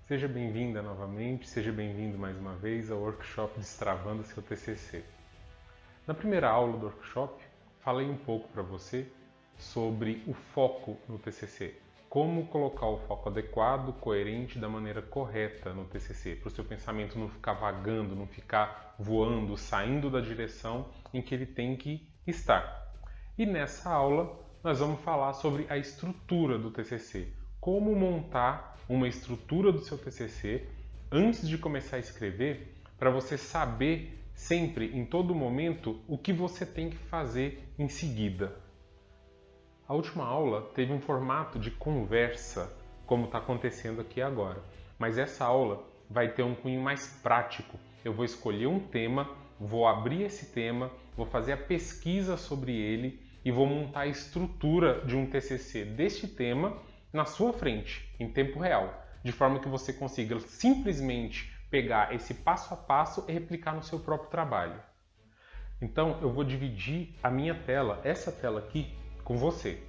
Seja bem-vinda novamente, seja bem-vindo mais uma vez ao workshop Destravando seu TCC. Na primeira aula do workshop, falei um pouco para você sobre o foco no TCC. Como colocar o foco adequado, coerente, da maneira correta no TCC, para o seu pensamento não ficar vagando, não ficar voando, saindo da direção em que ele tem que estar. E nessa aula, nós vamos falar sobre a estrutura do TCC. Como montar uma estrutura do seu TCC antes de começar a escrever, para você saber sempre, em todo momento, o que você tem que fazer em seguida. A última aula teve um formato de conversa, como está acontecendo aqui agora. Mas essa aula vai ter um cunho mais prático. Eu vou escolher um tema, vou abrir esse tema, vou fazer a pesquisa sobre ele e vou montar a estrutura de um TCC deste tema na sua frente, em tempo real, de forma que você consiga simplesmente pegar esse passo a passo e replicar no seu próprio trabalho. Então eu vou dividir a minha tela, essa tela aqui, com você.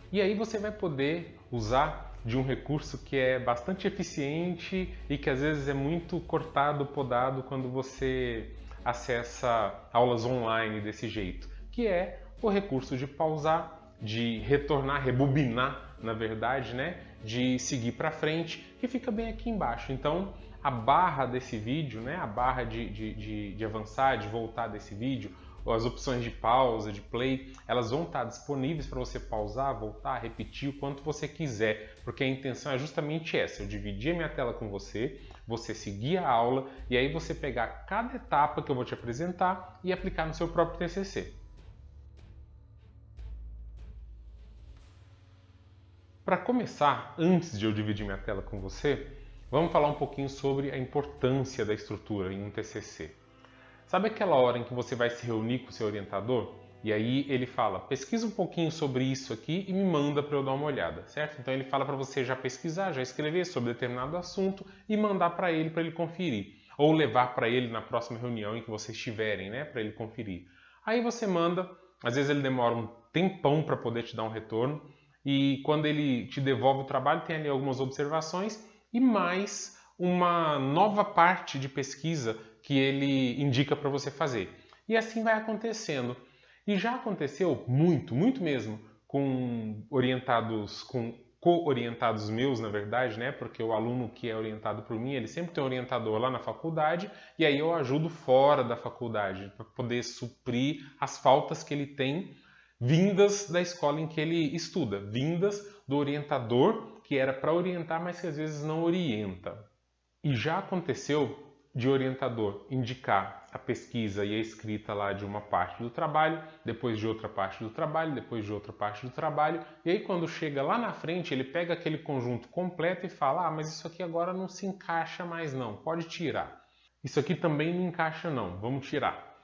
E aí você vai poder usar de um recurso que é bastante eficiente e que às vezes é muito cortado, podado quando você acessa aulas online desse jeito, que é o recurso de pausar, de retornar, rebobinar, na verdade, né? De seguir para frente, que fica bem aqui embaixo. Então, a barra desse vídeo, né? A barra de avançar, de voltar desse vídeo, as opções de pausa, de play, elas vão estar disponíveis para você pausar, voltar, repetir o quanto você quiser, porque a intenção é justamente essa, eu dividir a minha tela com você, você seguir a aula e aí você pegar cada etapa que eu vou te apresentar e aplicar no seu próprio TCC. Para começar, antes de eu dividir minha tela com você, vamos falar um pouquinho sobre a importância da estrutura em um TCC. Sabe aquela hora em que você vai se reunir com o seu orientador? E aí ele fala, pesquisa um pouquinho sobre isso aqui e me manda para eu dar uma olhada, certo? Então ele fala para você já pesquisar, já escrever sobre determinado assunto e mandar para ele conferir. Ou levar para ele na próxima reunião em que vocês estiverem, né? Para ele conferir. Aí você manda, às vezes ele demora um tempão para poder te dar um retorno. E quando ele te devolve o trabalho, tem ali algumas observações e mais uma nova parte de pesquisa que ele indica para você fazer. E assim vai acontecendo. E já aconteceu muito, muito mesmo, com orientados, com co-orientados meus, na verdade, né? Porque o aluno que é orientado por mim, ele sempre tem um orientador lá na faculdade e aí eu ajudo fora da faculdade para poder suprir as faltas que ele tem vindas da escola em que ele estuda, vindas do orientador que era para orientar, mas que às vezes não orienta. E já aconteceu de orientador indicar a pesquisa e a escrita lá de uma parte do trabalho, depois de outra parte do trabalho, depois de outra parte do trabalho, e aí quando chega lá na frente, ele pega aquele conjunto completo e fala: "Ah, mas isso aqui agora não se encaixa mais não, pode tirar. Isso aqui também não encaixa não, vamos tirar."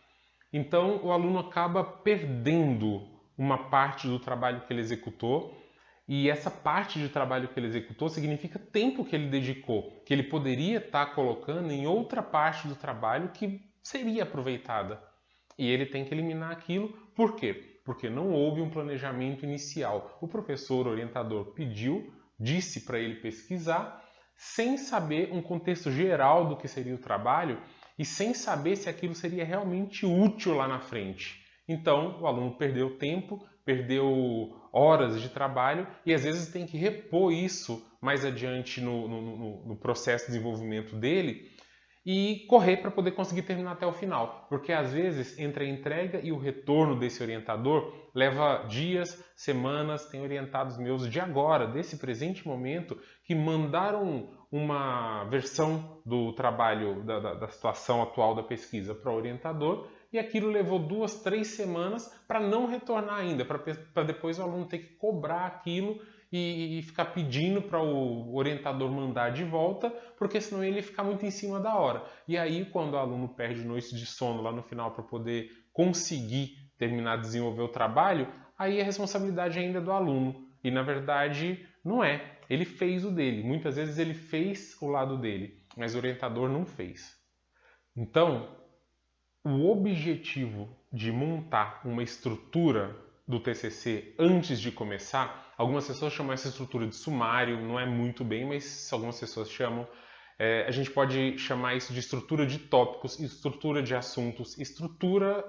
Então o aluno acaba perdendo uma parte do trabalho que ele executou, e essa parte de trabalho que ele executou significa tempo que ele dedicou, que ele poderia estar colocando em outra parte do trabalho que seria aproveitada. E ele tem que eliminar aquilo. Por quê? Porque não houve um planejamento inicial. O professor orientador pediu, disse para ele pesquisar, sem saber um contexto geral do que seria o trabalho e sem saber se aquilo seria realmente útil lá na frente. Então, o aluno perdeu tempo, perdeu horas de trabalho e às vezes tem que repor isso mais adiante no processo de desenvolvimento dele e correr para poder conseguir terminar até o final. Porque às vezes entre a entrega e o retorno desse orientador leva dias, semanas. Tem orientados meus de agora, desse presente momento, que mandaram uma versão do trabalho, da situação atual da pesquisa para o orientador e aquilo levou 2, 3 semanas para não retornar ainda, para depois o aluno ter que cobrar aquilo e ficar pedindo para o orientador mandar de volta, porque senão ele ia ficar muito em cima da hora. E aí, quando o aluno perde noites de sono lá no final para poder conseguir terminar de desenvolver o trabalho, aí a responsabilidade ainda é do aluno. E na verdade não é. Ele fez o dele. Muitas vezes ele fez o lado dele, mas o orientador não fez. Então, o objetivo de montar uma estrutura do TCC antes de começar, algumas pessoas chamam essa estrutura de sumário, não é muito bem, mas algumas pessoas chamam. A gente pode chamar isso de estrutura de tópicos, estrutura de assuntos, estrutura.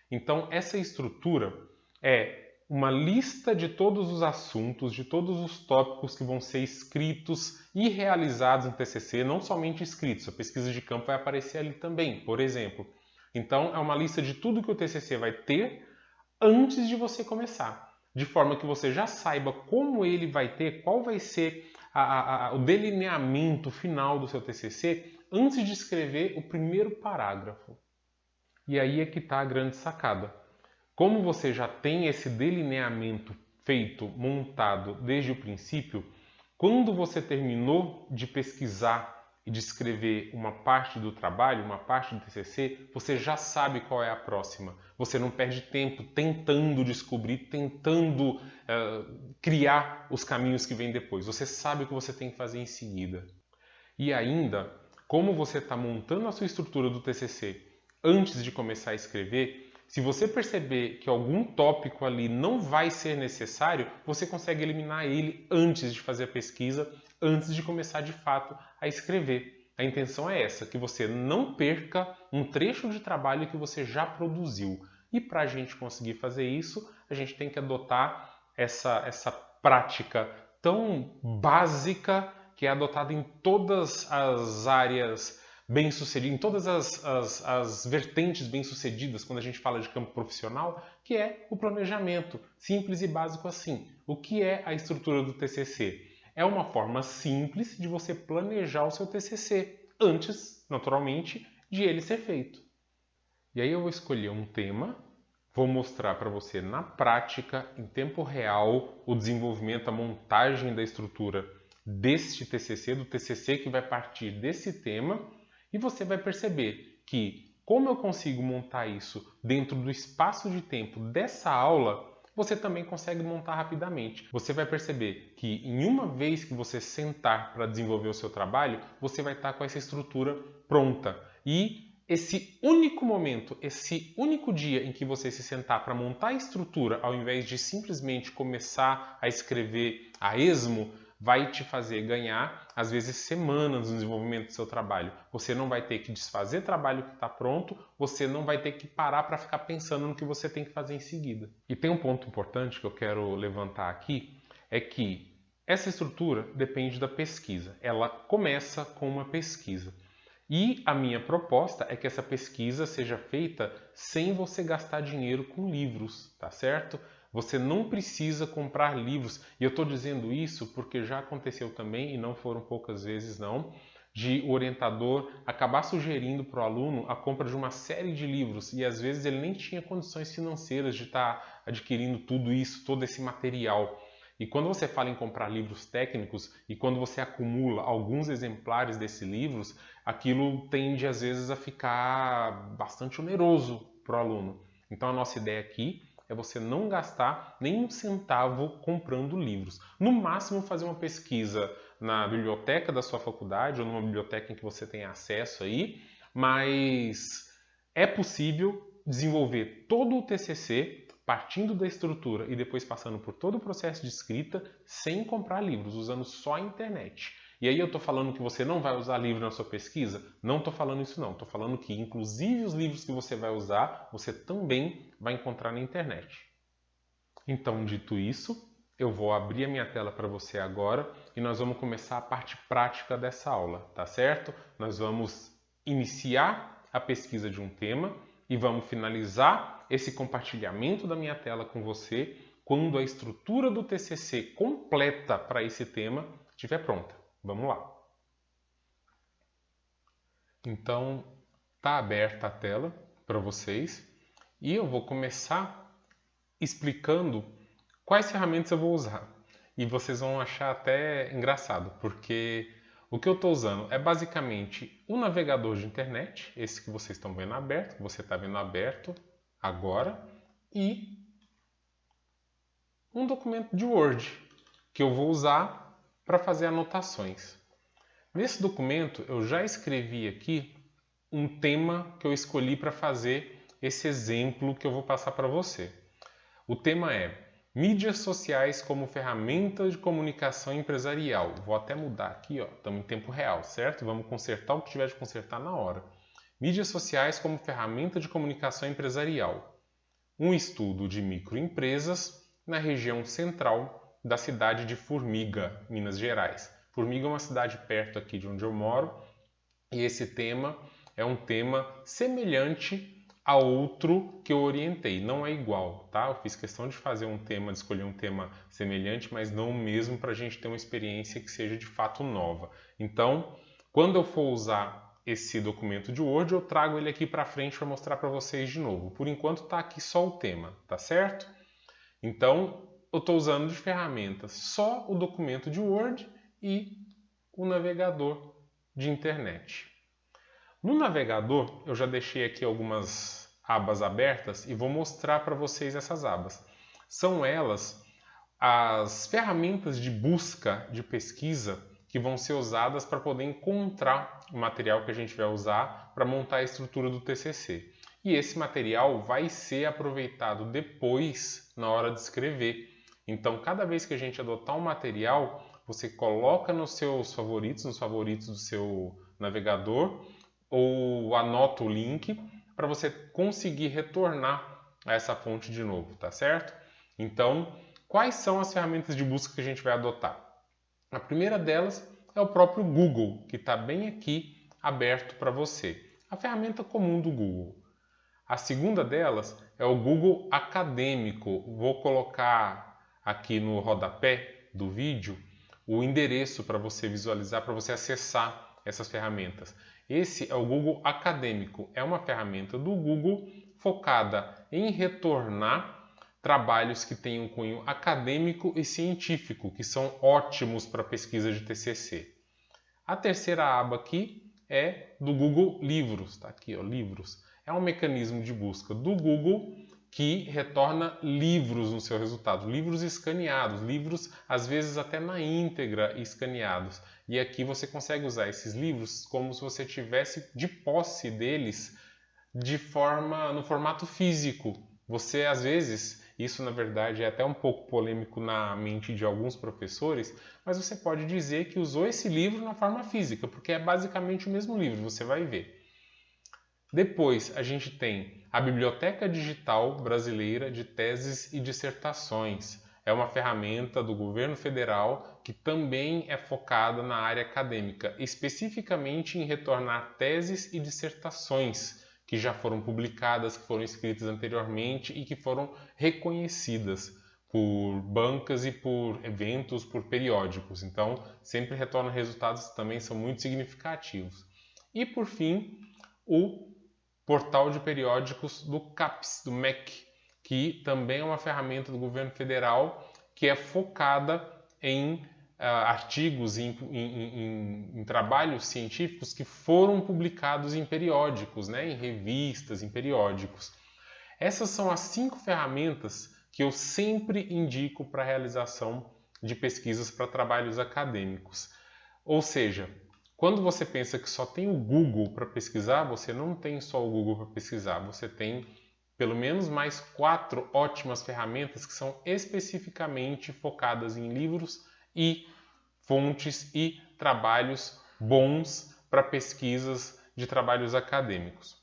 Então, essa estrutura é uma lista de todos os assuntos, de todos os tópicos que vão ser escritos e realizados no TCC, não somente escritos, a pesquisa de campo vai aparecer ali também, por exemplo. Então, é uma lista de tudo que o TCC vai ter antes de você começar, de forma que você já saiba como ele vai ter, qual vai ser o delineamento final do seu TCC antes de escrever o primeiro parágrafo. E aí é que está a grande sacada. Como você já tem esse delineamento feito, montado desde o princípio, quando você terminou de pesquisar e de escrever uma parte do trabalho, uma parte do TCC, você já sabe qual é a próxima. Você não perde tempo tentando descobrir, tentando criar os caminhos que vêm depois. Você sabe o que você tem que fazer em seguida. E ainda, como você está montando a sua estrutura do TCC antes de começar a escrever, se você perceber que algum tópico ali não vai ser necessário, você consegue eliminar ele antes de fazer a pesquisa, antes de começar de fato a escrever. A intenção é essa, que você não perca um trecho de trabalho que você já produziu. E para a gente conseguir fazer isso, a gente tem que adotar essa prática tão básica que é adotada em todas as áreas bem-sucedidas, em todas as vertentes bem-sucedidas quando a gente fala de campo profissional, que é o planejamento, simples e básico assim. O que é a estrutura do TCC? É uma forma simples de você planejar o seu TCC, antes, naturalmente, de ele ser feito. E aí eu vou escolher um tema, vou mostrar para você na prática, em tempo real, o desenvolvimento, a montagem da estrutura deste TCC, do TCC que vai partir desse tema, e você vai perceber que, como eu consigo montar isso dentro do espaço de tempo dessa aula, você também consegue montar rapidamente. Você vai perceber que em uma vez que você sentar para desenvolver o seu trabalho, você vai estar com essa estrutura pronta. E esse único momento, esse único dia em que você se sentar para montar a estrutura, ao invés de simplesmente começar a escrever a esmo, vai te fazer ganhar, às vezes, semanas no desenvolvimento do seu trabalho. Você não vai ter que desfazer trabalho que está pronto, você não vai ter que parar para ficar pensando no que você tem que fazer em seguida. E tem um ponto importante que eu quero levantar aqui, é que essa estrutura depende da pesquisa. Ela começa com uma pesquisa. E a minha proposta é que essa pesquisa seja feita sem você gastar dinheiro com livros, tá certo? Você não precisa comprar livros. E eu estou dizendo isso porque já aconteceu também, e não foram poucas vezes não, de o orientador acabar sugerindo para o aluno a compra de uma série de livros. E às vezes ele nem tinha condições financeiras de estar adquirindo tudo isso, todo esse material. E quando você fala em comprar livros técnicos e quando você acumula alguns exemplares desses livros, aquilo tende às vezes a ficar bastante oneroso para o aluno. Então a nossa ideia aqui é você não gastar nem um centavo comprando livros. No máximo fazer uma pesquisa na biblioteca da sua faculdade ou numa biblioteca em que você tem acesso aí, mas é possível desenvolver todo o TCC partindo da estrutura e depois passando por todo o processo de escrita sem comprar livros, usando só a internet. E aí eu estou falando que você não vai usar livro na sua pesquisa? Não estou falando isso não. Estou falando que inclusive os livros que você vai usar, você também vai encontrar na internet. Então, dito isso, eu vou abrir a minha tela para você agora e nós vamos começar a parte prática dessa aula, tá certo? Nós vamos iniciar a pesquisa de um tema e vamos finalizar esse compartilhamento da minha tela com você quando a estrutura do TCC completa para esse tema estiver pronta. Vamos lá. Então, está aberta a tela para vocês e eu vou começar explicando quais ferramentas eu vou usar. E vocês vão achar até engraçado, porque o que eu estou usando é basicamente um navegador de internet, esse que vocês estão vendo aberto, que você está vendo aberto agora, e um documento de Word que eu vou usar para fazer anotações. Nesse documento eu já escrevi aqui um tema que eu escolhi para fazer esse exemplo que eu vou passar para você. O tema é Mídias sociais como ferramenta de comunicação empresarial. Vou até mudar aqui, ó. Estamos em tempo real, certo? Vamos consertar o que tiver de consertar na hora. Mídias sociais como ferramenta de comunicação empresarial. Um estudo de microempresas na região central da cidade de Formiga, Minas Gerais. Formiga é uma cidade perto aqui de onde eu moro e esse tema é um tema semelhante a outro que eu orientei. Não é igual, tá? Eu fiz questão de fazer um tema, de escolher um tema semelhante, mas não o mesmo para a gente ter uma experiência que seja de fato nova. Então, quando eu for usar esse documento de Word, eu trago ele aqui para frente para mostrar para vocês de novo. Por enquanto está aqui só o tema, tá certo? Então, eu estou usando de ferramentas só o documento de Word e o navegador de internet. No navegador, eu já deixei aqui algumas abas abertas e vou mostrar para vocês essas abas. São elas as ferramentas de busca, de pesquisa, que vão ser usadas para poder encontrar o material que a gente vai usar para montar a estrutura do TCC. E esse material vai ser aproveitado depois na hora de escrever. Então, cada vez que a gente adotar um material, você coloca nos seus favoritos, nos favoritos do seu navegador, ou anota o link para você conseguir retornar a essa fonte de novo, tá certo? Então, quais são as ferramentas de busca que a gente vai adotar? A primeira delas é o próprio Google, que está bem aqui aberto para você. A ferramenta comum do Google. A segunda delas é o Google Acadêmico. Vou colocar aqui no rodapé do vídeo o endereço para você visualizar, para você acessar essas ferramentas. Esse é o Google Acadêmico. É uma ferramenta do Google focada em retornar trabalhos que tenham cunho acadêmico e científico, que são ótimos para pesquisa de TCC. A terceira aba aqui é do Google Livros. Está aqui, ó, Livros. É um mecanismo de busca do Google que retorna livros no seu resultado, livros escaneados, livros às vezes até na íntegra escaneados. E aqui você consegue usar esses livros como se você tivesse de posse deles no formato físico. Você às vezes, isso na verdade é até um pouco polêmico na mente de alguns professores, mas você pode dizer que usou esse livro na forma física, porque é basicamente o mesmo livro, você vai ver. Depois a gente tem a Biblioteca Digital Brasileira de Teses e Dissertações. É uma ferramenta do governo federal que também é focada na área acadêmica, especificamente em retornar teses e dissertações que já foram publicadas, que foram escritas anteriormente e que foram reconhecidas por bancas e por eventos, por periódicos. Então, sempre retorna resultados que também são muito significativos. E, por fim, o portal de periódicos do CAPES, do MEC, que também é uma ferramenta do governo federal que é focada em artigos, em trabalhos científicos que foram publicados em periódicos, né, em revistas, em periódicos. Essas são as 5 ferramentas que eu sempre indico para a realização de pesquisas para trabalhos acadêmicos. Ou seja, quando você pensa que só tem o Google para pesquisar, você não tem só o Google para pesquisar, você tem pelo menos mais 4 ótimas ferramentas que são especificamente focadas em livros e fontes e trabalhos bons para pesquisas de trabalhos acadêmicos.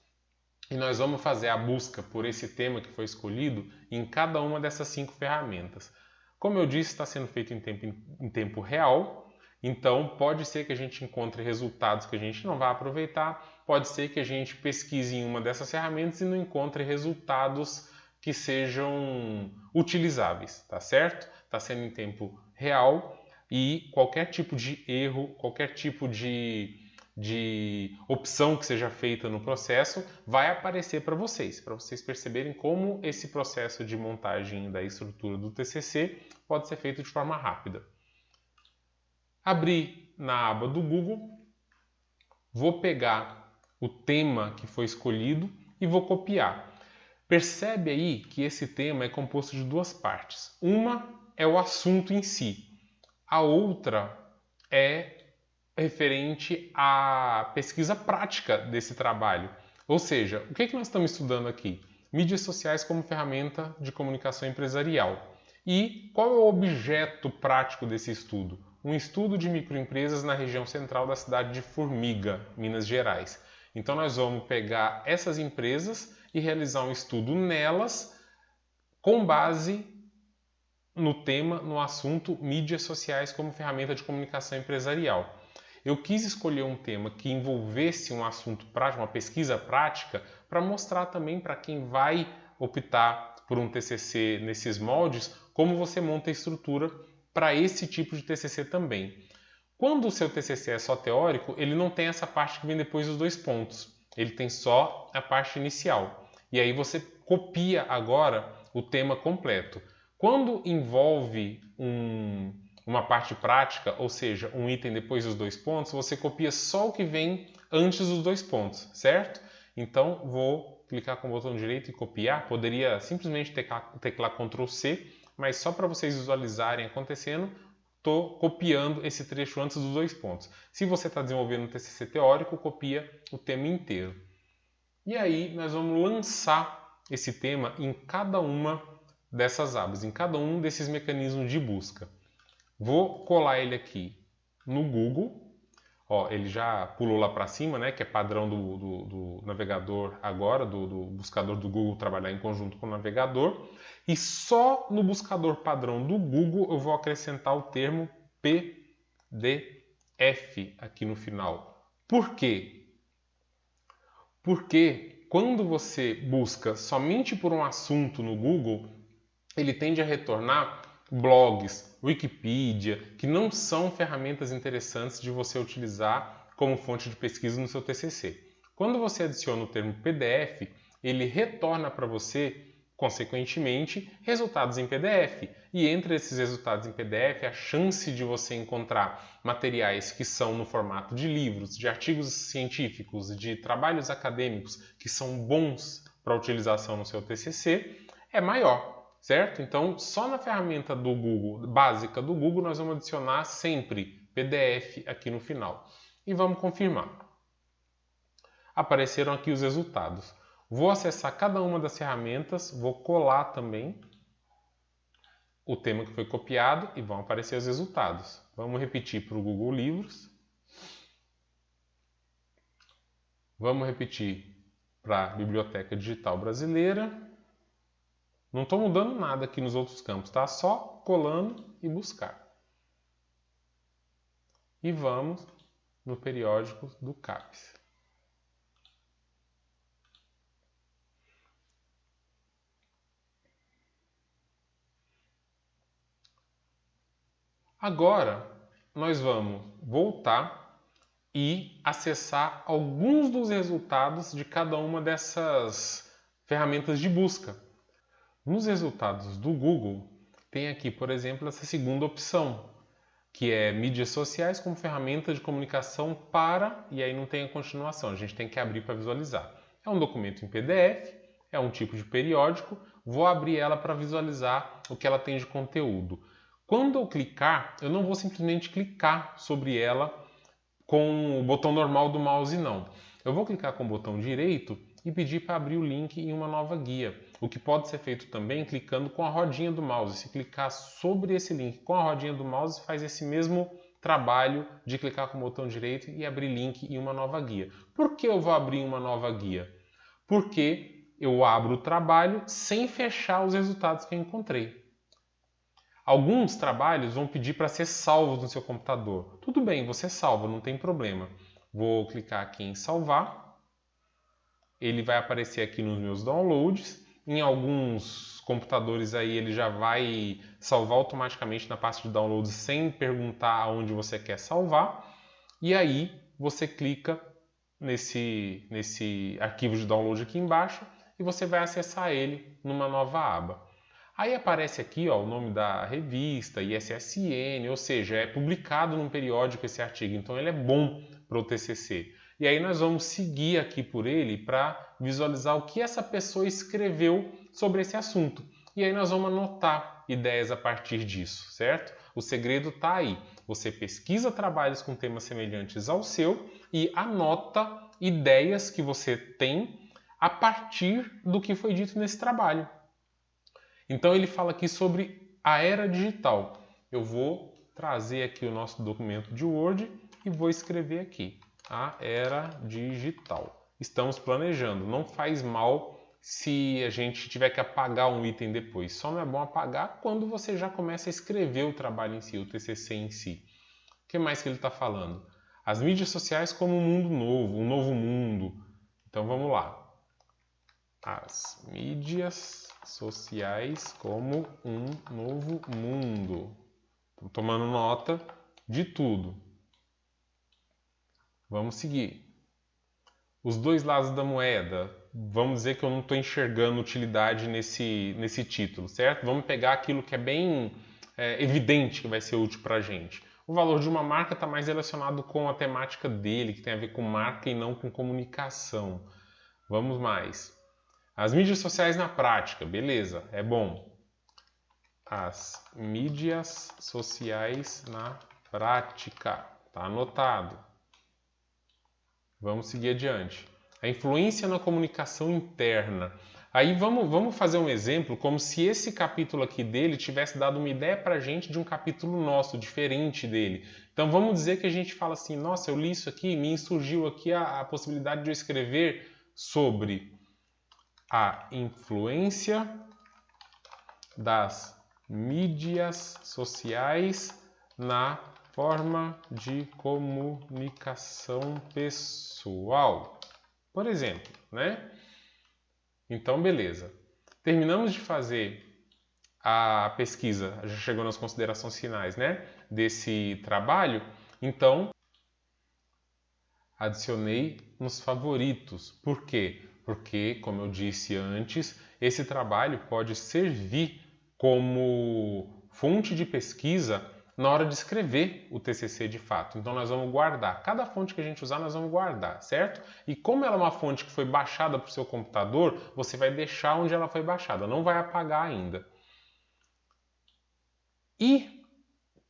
E nós vamos fazer a busca por esse tema que foi escolhido em cada uma dessas 5 ferramentas. Como eu disse, está sendo feito em tempo real. Então, pode ser que a gente encontre resultados que a gente não vai aproveitar, pode ser que a gente pesquise em uma dessas ferramentas e não encontre resultados que sejam utilizáveis, tá certo? Está sendo em tempo real e qualquer tipo de erro, qualquer tipo de opção que seja feita no processo vai aparecer para vocês perceberem como esse processo de montagem da estrutura do TCC pode ser feito de forma rápida. Abri na aba do Google, vou pegar o tema que foi escolhido e vou copiar. Percebe aí que esse tema é composto de 2 partes. Uma é o assunto em si, a outra é referente à pesquisa prática desse trabalho. Ou seja, o que nós estamos estudando aqui? Mídias sociais como ferramenta de comunicação empresarial. E qual é o objeto prático desse estudo? Um estudo de microempresas na região central da cidade de Formiga, Minas Gerais. Então nós vamos pegar essas empresas e realizar um estudo nelas com base no tema, no assunto mídias sociais como ferramenta de comunicação empresarial. Eu quis escolher um tema que envolvesse um assunto prático, uma pesquisa prática, para mostrar também para quem vai optar por um TCC nesses moldes, como você monta a estrutura para esse tipo de TCC também. Quando o seu TCC é só teórico, ele não tem essa parte que vem depois dos 2 pontos. Ele tem só a parte inicial. E aí você copia agora o tema completo. Quando envolve uma parte prática, ou seja, um item depois dos 2 pontos, você copia só o que vem antes dos 2 pontos, certo? Então, vou clicar com o botão direito e copiar. Poderia simplesmente teclar Ctrl C, mas só para vocês visualizarem acontecendo, estou copiando esse trecho antes dos 2 pontos. Se você está desenvolvendo um TCC teórico, copia o tema inteiro. E aí, nós vamos lançar esse tema em cada uma dessas abas, em cada um desses mecanismos de busca. Vou colar ele aqui no Google. Ó, ele já pulou lá para cima, né, que é padrão do navegador agora, do buscador do Google trabalhar em conjunto com o navegador. E só no buscador padrão do Google eu vou acrescentar o termo PDF aqui no final. Por quê? Porque quando você busca somente por um assunto no Google, ele tende a retornar blogs, Wikipedia, que não são ferramentas interessantes de você utilizar como fonte de pesquisa no seu TCC. Quando você adiciona o termo PDF, ele retorna para você, consequentemente, resultados em PDF. E entre esses resultados em PDF, a chance de você encontrar materiais que são no formato de livros, de artigos científicos, de trabalhos acadêmicos que são bons para utilização no seu TCC é maior. Certo? Então, só na ferramenta do Google, básica do Google, nós vamos adicionar sempre PDF aqui no final. E vamos confirmar. Apareceram aqui os resultados. Vou acessar cada uma das ferramentas, vou colar também o tema que foi copiado e vão aparecer os resultados. Vamos repetir para o Google Livros. Vamos repetir para a Biblioteca Digital Brasileira. Não estou mudando nada aqui nos outros campos, tá? Só colando e buscar. E vamos no periódico do CAPES. Agora, nós vamos voltar e acessar alguns dos resultados de cada uma dessas ferramentas de busca. Nos resultados do Google, tem aqui, por exemplo, essa segunda opção, que é mídias sociais como ferramenta de comunicação para, e aí não tem a continuação, a gente tem que abrir para visualizar. É um documento em PDF, é um tipo de periódico, vou abrir ela para visualizar o que ela tem de conteúdo. Quando eu clicar, eu não vou simplesmente clicar sobre ela com o botão normal do mouse, não. Eu vou clicar com o botão direito e pedir para abrir o link em uma nova guia. O que pode ser feito também clicando com a rodinha do mouse. Se clicar sobre esse link com a rodinha do mouse, faz esse mesmo trabalho de clicar com o botão direito e abrir link em uma nova guia. Por que eu vou abrir uma nova guia? Porque eu abro o trabalho sem fechar os resultados que eu encontrei. Alguns trabalhos vão pedir para ser salvos no seu computador. Tudo bem, você salva, não tem problema. Vou clicar aqui em salvar. Ele vai aparecer aqui nos meus downloads. Em alguns computadores aí ele já vai salvar automaticamente na pasta de downloads sem perguntar aonde você quer salvar. E aí você clica nesse arquivo de download aqui embaixo e você vai acessar ele numa nova aba. Aí aparece aqui ó, o nome da revista, ISSN, ou seja, é publicado num periódico esse artigo, então ele é bom para o TCC. E aí nós vamos seguir aqui por ele para visualizar o que essa pessoa escreveu sobre esse assunto. E aí nós vamos anotar ideias a partir disso, certo? O segredo está aí. Você pesquisa trabalhos com temas semelhantes ao seu e anota ideias que você tem a partir do que foi dito nesse trabalho. Então ele fala aqui sobre A era digital. Eu vou trazer aqui o nosso documento de Word e vou escrever aqui. A era digital. Estamos planejando. Não faz mal se a gente tiver que apagar um item depois. Só não é bom apagar quando você já começa a escrever o trabalho em si, o TCC em si. O que mais que ele está falando? As mídias sociais como um mundo novo, um novo mundo. Então vamos lá. As mídias sociais como um novo mundo. Estou tomando nota de tudo. Vamos seguir. Os dois lados da moeda. Vamos dizer que eu não estou enxergando utilidade nesse título, certo? Vamos pegar aquilo que é bem evidente que vai ser útil para a gente. O valor de uma marca está mais relacionado com a temática dele, que tem a ver com marca e não com comunicação. Vamos mais. As mídias sociais na prática, beleza, é bom. As mídias sociais na prática, tá anotado. Vamos seguir adiante. A influência na comunicação interna. Aí vamos fazer um exemplo como se esse capítulo aqui dele tivesse dado uma ideia para a gente de um capítulo nosso, diferente dele. Então vamos dizer que a gente fala assim, nossa, eu li isso aqui, me surgiu aqui a possibilidade de eu escrever sobre a influência das mídias sociais na forma de comunicação pessoal. Por exemplo, né? Então, beleza. Terminamos de fazer a pesquisa, já chegou nas considerações finais, né? Desse trabalho. Então, adicionei nos favoritos. Por quê? Porque, como eu disse antes, esse trabalho pode servir como fonte de pesquisa na hora de escrever o TCC de fato. Então nós vamos guardar. Cada fonte que a gente usar, nós vamos guardar, certo? E como ela é uma fonte que foi baixada para o seu computador, você vai deixar onde ela foi baixada, não vai apagar ainda. E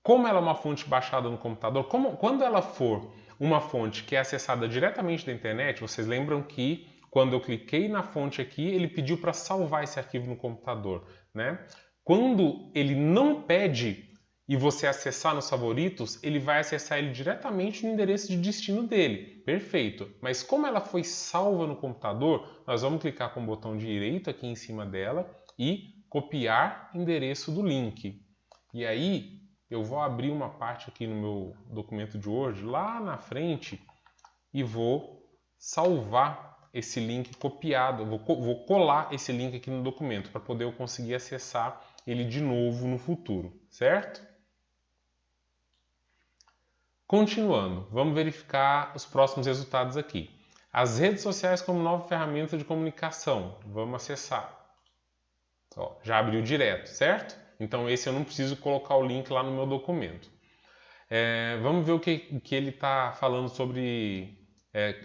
como ela é uma fonte baixada no computador, quando ela for uma fonte que é acessada diretamente da internet, vocês lembram que quando eu cliquei na fonte aqui, ele pediu para salvar esse arquivo no computador, né? Quando ele não pede e você acessar nos favoritos, ele vai acessar ele diretamente no endereço de destino dele. Perfeito. Mas como ela foi salva no computador, nós vamos clicar com o botão direito aqui em cima dela e copiar endereço do link. E aí eu vou abrir uma parte aqui no meu documento de Word, lá na frente, e vou salvar esse link copiado. Vou colar esse link aqui no documento para poder eu conseguir acessar ele de novo no futuro, certo? Continuando, vamos verificar os próximos resultados aqui. As redes sociais como nova ferramenta de comunicação. Vamos acessar. Ó, já abriu direto, certo? Então esse eu não preciso colocar o link lá no meu documento. Vamos ver o que ele está falando sobre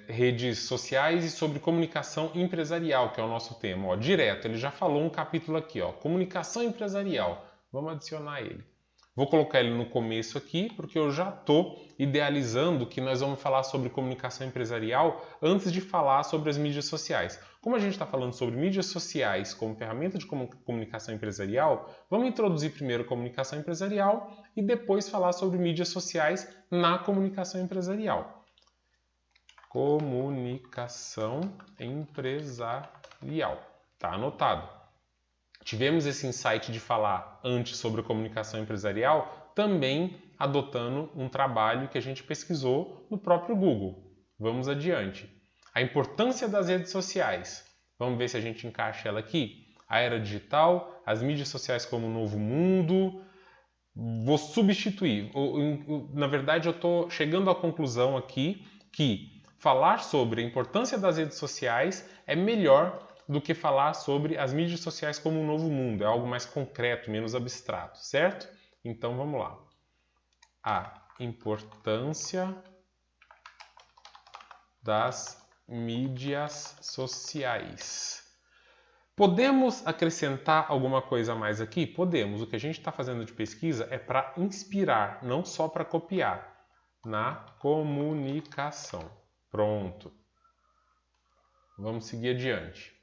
redes sociais e sobre comunicação empresarial, que é o nosso tema. Ó, direto, ele já falou um capítulo aqui, ó, comunicação empresarial. Vamos adicionar ele. Vou colocar ele no começo aqui, porque eu já estou idealizando que nós vamos falar sobre comunicação empresarial antes de falar sobre as mídias sociais. Como a gente está falando sobre mídias sociais como ferramenta de comunicação empresarial, vamos introduzir primeiro comunicação empresarial e depois falar sobre mídias sociais na comunicação empresarial. Comunicação empresarial. Tá anotado. Tivemos esse insight de falar antes sobre a comunicação empresarial, também adotando um trabalho que a gente pesquisou no próprio Google. Vamos adiante. A importância das redes sociais. Vamos ver se a gente encaixa ela aqui. A era digital, as mídias sociais como um novo mundo. Vou substituir. Na verdade, eu estou chegando à conclusão aqui que falar sobre a importância das redes sociais é melhor do que falar sobre as mídias sociais como um novo mundo. É algo mais concreto, menos abstrato, certo? Então vamos lá. A importância das mídias sociais. Podemos acrescentar alguma coisa a mais aqui? Podemos. O que a gente está fazendo de pesquisa é para inspirar, não só para copiar. Na comunicação. Pronto. Vamos seguir adiante.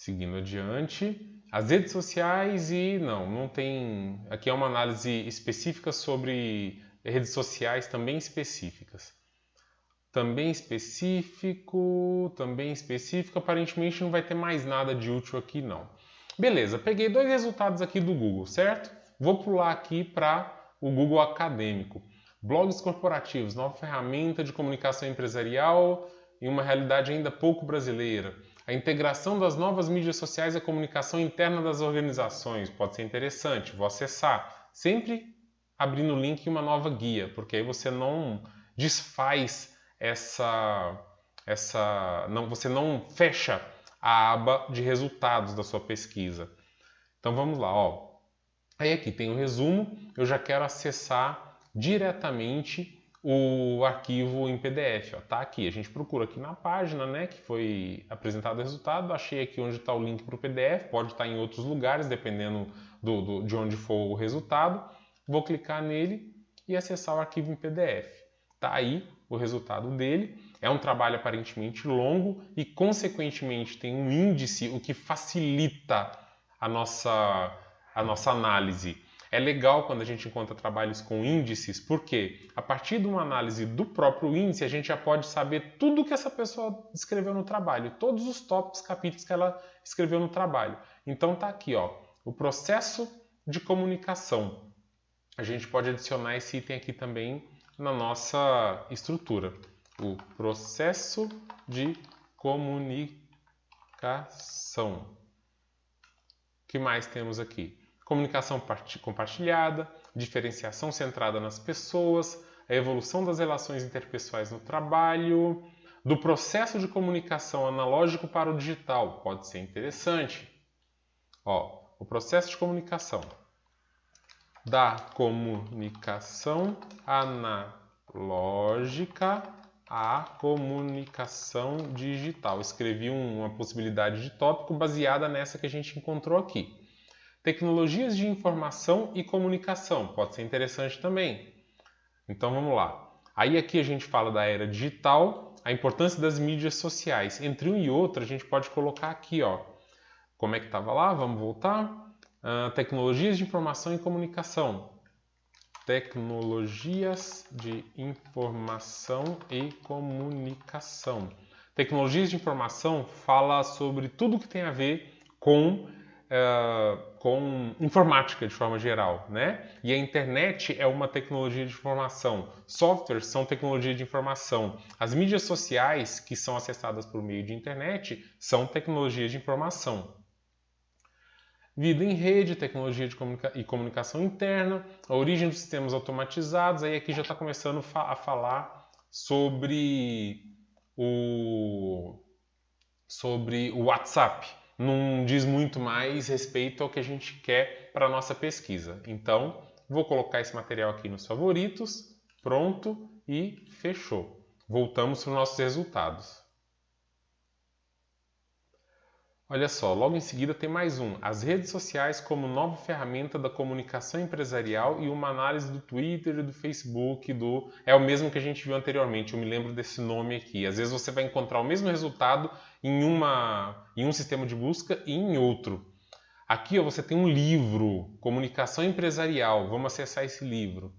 Seguindo adiante. As redes sociais e não tem... Aqui é uma análise específica sobre redes sociais também específicas. Também específico, aparentemente não vai ter mais nada de útil aqui não. Beleza, peguei 2 resultados aqui do Google, certo? Vou pular aqui para o Google Acadêmico. Blogs corporativos, nova ferramenta de comunicação empresarial em uma realidade ainda pouco brasileira. A integração das novas mídias sociais e a comunicação interna das organizações. Pode ser interessante, vou acessar. Sempre abrindo o link em uma nova guia, porque aí você não desfaz você não fecha a aba de resultados da sua pesquisa. Então vamos lá, ó. Aí aqui tem o resumo, eu já quero acessar diretamente o arquivo em PDF, ó. Tá aqui, a gente procura aqui na página, né, que foi apresentado o resultado, achei aqui onde está o link para o PDF, pode estar em outros lugares, dependendo de onde for o resultado. Vou clicar nele e acessar o arquivo em PDF. Tá aí o resultado dele. É um trabalho aparentemente longo e, consequentemente, tem um índice, o que facilita a nossa análise. É legal quando a gente encontra trabalhos com índices, porque a partir de uma análise do próprio índice, a gente já pode saber tudo que essa pessoa escreveu no trabalho, todos os tópicos, capítulos que ela escreveu no trabalho. Então tá aqui, ó, o processo de comunicação. A gente pode adicionar esse item aqui também na nossa estrutura. O processo de comunicação. O que mais temos aqui? Comunicação compartilhada, diferenciação centrada nas pessoas, a evolução das relações interpessoais no trabalho, do processo de comunicação analógico para o digital. Pode ser interessante. Ó, o processo de comunicação. Da comunicação analógica à comunicação digital. Escrevi uma possibilidade de tópico baseada nessa que a gente encontrou aqui. Tecnologias de informação e comunicação. Pode ser interessante também. Então vamos lá. Aí aqui a gente fala da era digital, a importância das mídias sociais. Entre um e outro a gente pode colocar aqui, ó. Como é que estava lá? Vamos voltar. Tecnologias de informação e comunicação. Tecnologias de informação e comunicação. Tecnologias de informação fala sobre tudo que tem a ver com informática de forma geral, né? E a internet é uma tecnologia de informação. Softwares são tecnologia de informação. As mídias sociais, que são acessadas por meio de internet, são tecnologias de informação. Vida em rede, tecnologia e comunicação interna, a origem dos sistemas automatizados. Aí aqui já está começando a falar sobre o WhatsApp. Não diz muito mais respeito ao que a gente quer para a nossa pesquisa. Então, vou colocar esse material aqui nos favoritos, pronto e fechou. Voltamos para os nossos resultados. Olha só, logo em seguida tem mais um. As redes sociais como nova ferramenta da comunicação empresarial e uma análise do Twitter e do Facebook. É o mesmo que a gente viu anteriormente, eu me lembro desse nome aqui. Às vezes você vai encontrar o mesmo resultado em um sistema de busca e em outro. Aqui ó, você tem um livro, Comunicação Empresarial. Vamos acessar esse livro.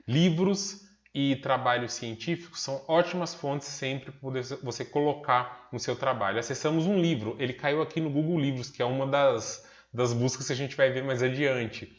Livros e trabalhos científicos são ótimas fontes sempre para poder você colocar no seu trabalho. Acessamos um livro, ele caiu aqui no Google Livros, que é uma das buscas que a gente vai ver mais adiante.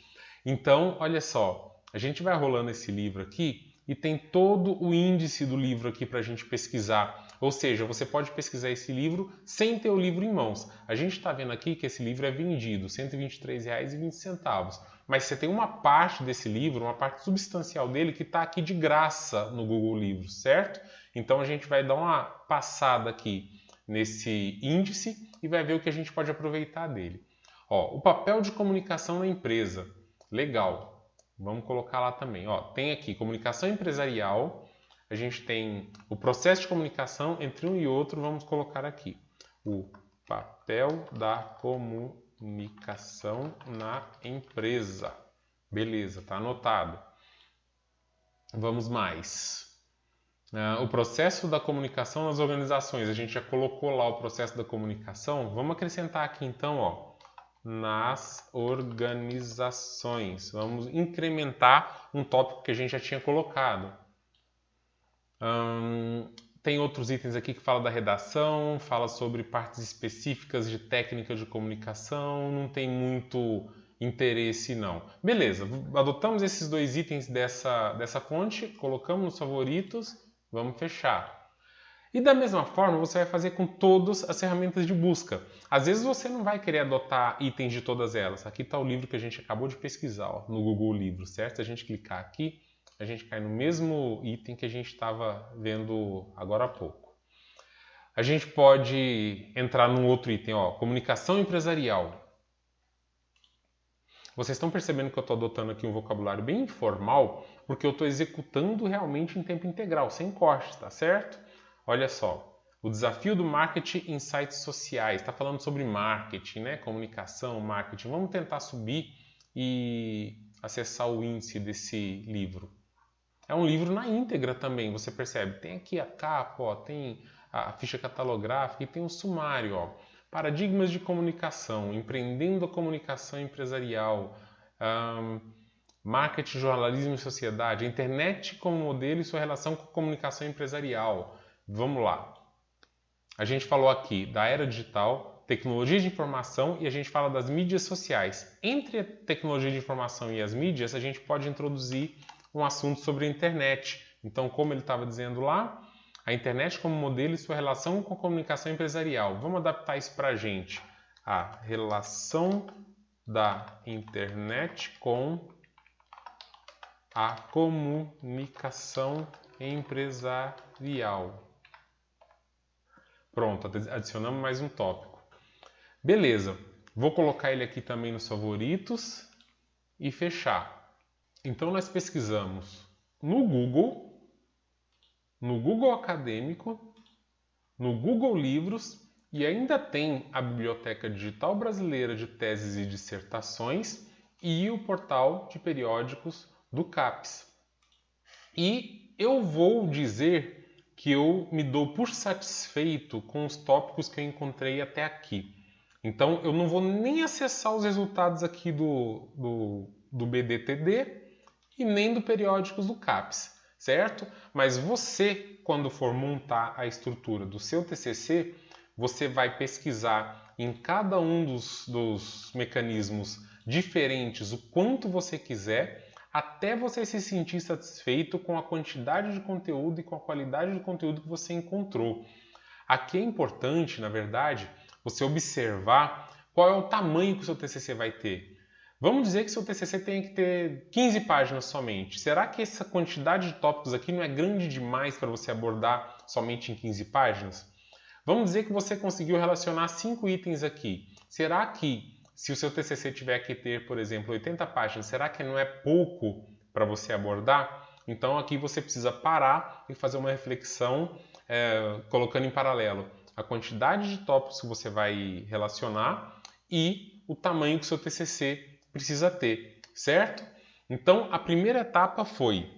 Então, olha só, a gente vai rolando esse livro aqui e tem todo o índice do livro aqui para a gente pesquisar. Ou seja, você pode pesquisar esse livro sem ter o livro em mãos. A gente está vendo aqui que esse livro é vendido R$ 123,20. Mas você tem uma parte desse livro, uma parte substancial dele, que está aqui de graça no Google Livros, certo? Então a gente vai dar uma passada aqui nesse índice e vai ver o que a gente pode aproveitar dele. Ó, o papel de comunicação na empresa. Legal. Vamos colocar lá também. Ó, tem aqui comunicação empresarial. A gente tem o processo de comunicação entre um e outro. Vamos colocar aqui. O papel da comunicação na empresa. Beleza, tá anotado. Vamos mais. O processo da comunicação nas organizações. A gente já colocou lá o processo da comunicação. Vamos acrescentar aqui então, ó, nas organizações. Vamos incrementar um tópico que a gente já tinha colocado. Tem outros itens aqui que fala da redação, fala sobre partes específicas de técnica de comunicação, não tem muito interesse não. Beleza, adotamos esses dois itens dessa fonte, colocamos nos favoritos, vamos fechar. E da mesma forma você vai fazer com todas as ferramentas de busca. Às vezes você não vai querer adotar itens de todas elas. Aqui está o livro que a gente acabou de pesquisar, ó, no Google Livros, certo? Se a gente clicar aqui, a gente cai no mesmo item que a gente estava vendo agora há pouco. A gente pode entrar num outro item, ó, comunicação empresarial. Vocês estão percebendo que eu estou adotando aqui um vocabulário bem informal, porque eu estou executando realmente em tempo integral, sem cortes, tá certo? Olha só, o desafio do marketing em sites sociais. Está falando sobre marketing, né? Comunicação, marketing. Vamos tentar subir e acessar o índice desse livro. É um livro na íntegra também, você percebe. Tem aqui a capa, ó, tem a ficha catalográfica e tem um sumário. Ó. Paradigmas de comunicação, empreendendo a comunicação empresarial, marketing, jornalismo e sociedade, internet como modelo e sua relação com a comunicação empresarial. Vamos lá. A gente falou aqui da era digital, tecnologia de informação e a gente fala das mídias sociais. Entre a tecnologia de informação e as mídias, a gente pode introduzir um assunto sobre a internet. Então, como ele estava dizendo lá, a internet como modelo e sua relação com a comunicação empresarial. Vamos adaptar isso para a gente. A relação da internet com a comunicação empresarial. Pronto, adicionamos mais um tópico. Beleza, vou colocar ele aqui também nos favoritos e fechar. Então nós pesquisamos no Google Acadêmico, no Google Livros e ainda tem a Biblioteca Digital Brasileira de Teses e Dissertações e o portal de periódicos do CAPES. E eu vou dizer que eu me dou por satisfeito com os tópicos que eu encontrei até aqui. Então eu não vou nem acessar os resultados aqui do BDTD e nem do periódicos do CAPES, certo? Mas você, quando for montar a estrutura do seu TCC, você vai pesquisar em cada um dos mecanismos diferentes o quanto você quiser, até você se sentir satisfeito com a quantidade de conteúdo e com a qualidade de conteúdo que você encontrou. Aqui é importante, na verdade, você observar qual é o tamanho que o seu TCC vai ter. Vamos dizer que seu TCC tem que ter 15 páginas somente. Será que essa quantidade de tópicos aqui não é grande demais para você abordar somente em 15 páginas? Vamos dizer que você conseguiu relacionar 5 itens aqui. Será que, se o seu TCC tiver que ter, por exemplo, 80 páginas, será que não é pouco para você abordar? Então aqui você precisa parar e fazer uma reflexão, colocando em paralelo a quantidade de tópicos que você vai relacionar e o tamanho que o seu TCC precisa ter, certo? Então, a primeira etapa foi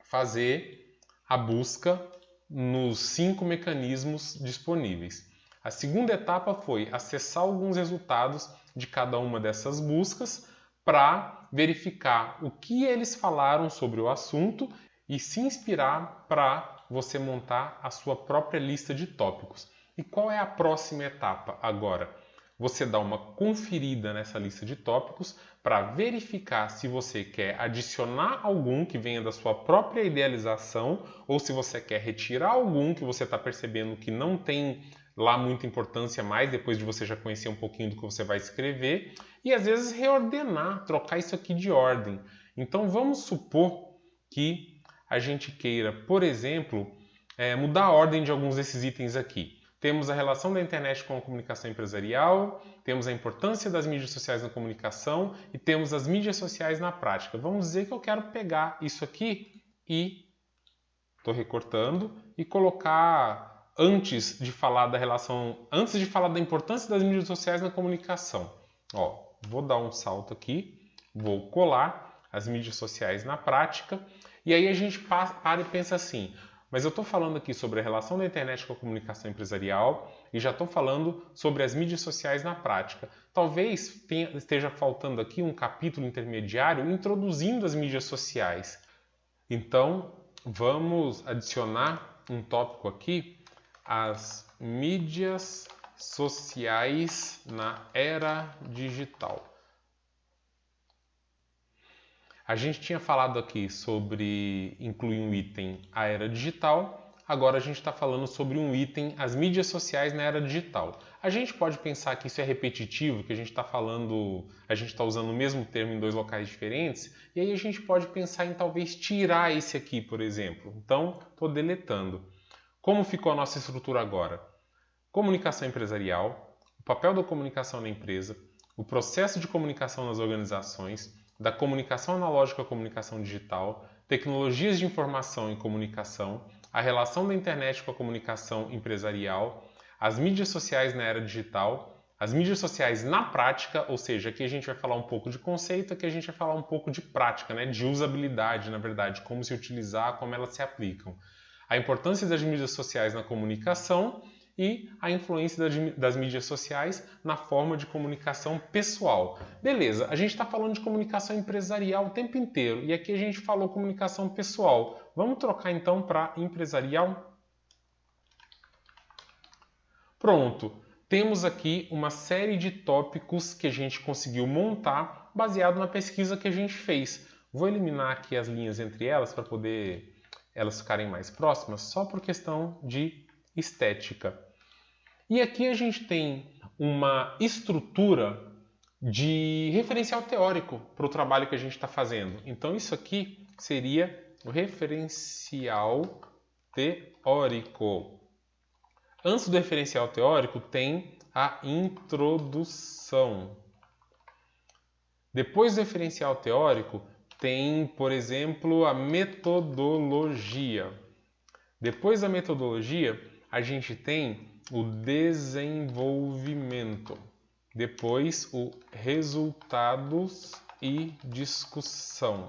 fazer a busca nos 5 mecanismos disponíveis. A segunda etapa foi acessar alguns resultados de cada uma dessas buscas para verificar o que eles falaram sobre o assunto e se inspirar para você montar a sua própria lista de tópicos. E qual é a próxima etapa agora? Você dá uma conferida nessa lista de tópicos para verificar se você quer adicionar algum que venha da sua própria idealização ou se você quer retirar algum que você está percebendo que não tem lá muita importância mais depois de você já conhecer um pouquinho do que você vai escrever e às vezes reordenar, trocar isso aqui de ordem. Então vamos supor que a gente queira, por exemplo, mudar a ordem de alguns desses itens aqui. Temos a relação da internet com a comunicação empresarial, temos a importância das mídias sociais na comunicação e temos as mídias sociais na prática. Vamos dizer que eu quero pegar isso aqui e estou recortando e colocar antes de falar da importância das mídias sociais na comunicação. Ó, vou dar um salto aqui, vou colar as mídias sociais na prática e aí a gente para e pensa assim. Mas eu estou falando aqui sobre a relação da internet com a comunicação empresarial e já estou falando sobre as mídias sociais na prática. Talvez esteja faltando aqui um capítulo intermediário introduzindo as mídias sociais. Então, vamos adicionar um tópico aqui, as mídias sociais na era digital. A gente tinha falado aqui sobre incluir um item a era digital, agora a gente está falando sobre um item as mídias sociais na era digital. A gente pode pensar que isso é repetitivo, que a gente está usando o mesmo termo em dois locais diferentes, e aí a gente pode pensar em talvez tirar esse aqui, por exemplo. Então, estou deletando. Como ficou a nossa estrutura agora? Comunicação empresarial, o papel da comunicação na empresa, o processo de comunicação nas organizações, da comunicação analógica à comunicação digital, tecnologias de informação e comunicação, a relação da internet com a comunicação empresarial, as mídias sociais na era digital, as mídias sociais na prática, ou seja, aqui a gente vai falar um pouco de conceito, aqui a gente vai falar um pouco de prática, né? De usabilidade, na verdade, como se utilizar, como elas se aplicam. A importância das mídias sociais na comunicação e a influência das mídias sociais na forma de comunicação pessoal. Beleza, a gente está falando de comunicação empresarial o tempo inteiro e aqui a gente falou comunicação pessoal. Vamos trocar então para empresarial? Pronto, temos aqui uma série de tópicos que a gente conseguiu montar baseado na pesquisa que a gente fez. Vou eliminar aqui as linhas entre elas para poder elas ficarem mais próximas, só por questão de estética. E aqui a gente tem uma estrutura de referencial teórico para o trabalho que a gente está fazendo. Então isso aqui seria o referencial teórico. Antes do referencial teórico tem a introdução. Depois do referencial teórico tem, por exemplo, a metodologia. Depois da metodologia, a gente tem o desenvolvimento. Depois, o resultados e discussão.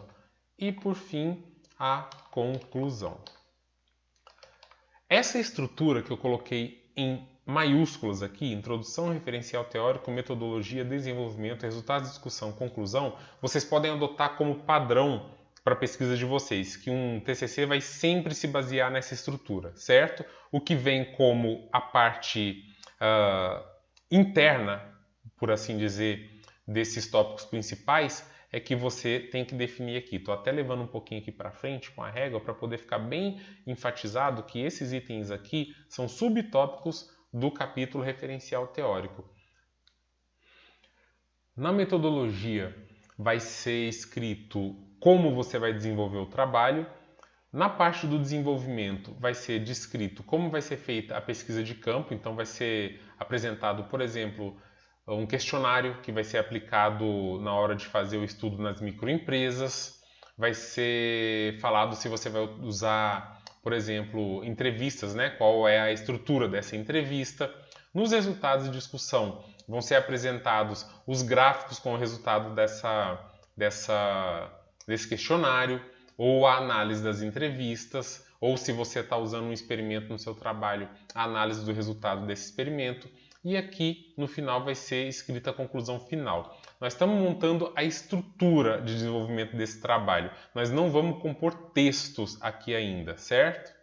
E, por fim, a conclusão. Essa estrutura que eu coloquei em maiúsculas aqui, introdução, referencial teórico, metodologia, desenvolvimento, resultados, discussão, conclusão, vocês podem adotar como padrão para a pesquisa de vocês, que um TCC vai sempre se basear nessa estrutura, certo? O que vem como a parte interna, por assim dizer, desses tópicos principais, é que você tem que definir aqui. Estou até levando um pouquinho aqui para frente com a régua para poder ficar bem enfatizado que esses itens aqui são subtópicos do capítulo referencial teórico. Na metodologia vai ser escrito como você vai desenvolver o trabalho. Na parte do desenvolvimento vai ser descrito como vai ser feita a pesquisa de campo, então vai ser apresentado, por exemplo, um questionário que vai ser aplicado na hora de fazer o estudo nas microempresas, vai ser falado se você vai usar, por exemplo, entrevistas, né? Qual é a estrutura dessa entrevista. Nos resultados de discussão vão ser apresentados os gráficos com o resultado desse questionário, ou a análise das entrevistas, ou se você está usando um experimento no seu trabalho, a análise do resultado desse experimento. E aqui no final vai ser escrita a conclusão final. Nós estamos montando a estrutura de desenvolvimento desse trabalho. Nós não vamos compor textos aqui ainda, certo?